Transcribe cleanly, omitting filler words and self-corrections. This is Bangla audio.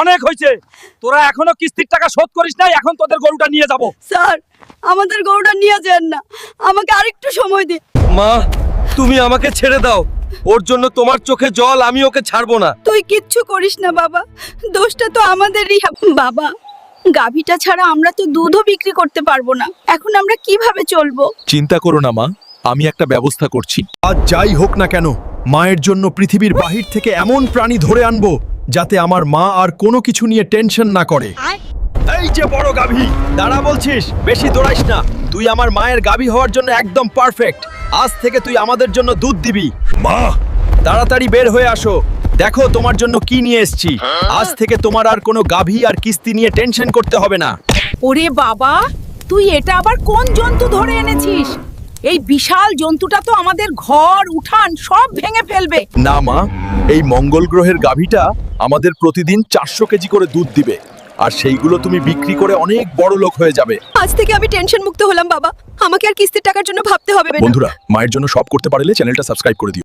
অনেক হয়েছে। তোরা এখনো কিস্তির টাকা শোধ করিস নাই, এখন তোদের গরুটা নিয়ে যাব। স্যার, আমাদের গরুটা নিয়ে যান না, আমাকে আরেকটু সময় দিন। মা, তুমি আমাকে ছেড়ে দাও। ওর জন্য তোমার চোখে জল, আমি ওকে ছাড়বো না। তুই কিচ্ছু করিস না বাবা, দোষটা তো আমাদেরই। বাবা, গাভীটা ছাড়া আমরা তো দুধও বিক্রি করতে পারবো না, এখন আমরা কিভাবে চলবো? চিন্তা করো না মা, আমি একটা ব্যবস্থা করছি। আজ যাই হোক না কেন, মায়ের জন্য পৃথিবীর বাহির থেকে এমন প্রাণী ধরে আনবো যাতে আমার মা আর কোনো কিছু নিয়ে টেনশন না করে। এই যে বড় গাভী, দাঁড়া বলছিস, বেশি দৌড়াইস না। তুই আমার মায়ের গাভী হওয়ার জন্য একদম পারফেক্ট। আজ থেকে তুই আমাদের জন্য দুধ দিবি। মা, তাড়াতাড়ি বের হয়ে আসো, দেখো তোমার জন্য কি নিয়ে এসেছি। আজ থেকে তোমার আর কোনো গাভী আর কিস্তি নিয়ে টেনশন করতে হবে না। ওরে বাবা, তুই এটা আবার কোন জন্তু ধরে এনেছিস? এই বিশাল জন্তুটা তো আমাদের ঘর উঠান সব ভেঙে ফেলবে। না মা, এই মঙ্গল গ্রহের গাভীটা আমাদের প্রতিদিন 400 কেজি করে দুধ দিবে, আর সেইগুলো তুমি বিক্রি করে অনেক বড় লোক হয়ে যাবে। আজ থেকে আমি টেনশন মুক্ত হলাম বাবা, আমাকে আর কিস্তির টাকার জন্য ভাবতে হবে না। বন্ধুরা, মায়ের জন্য সব করতে পারলে চ্যানেলটা সাবস্ক্রাইব করে দিও।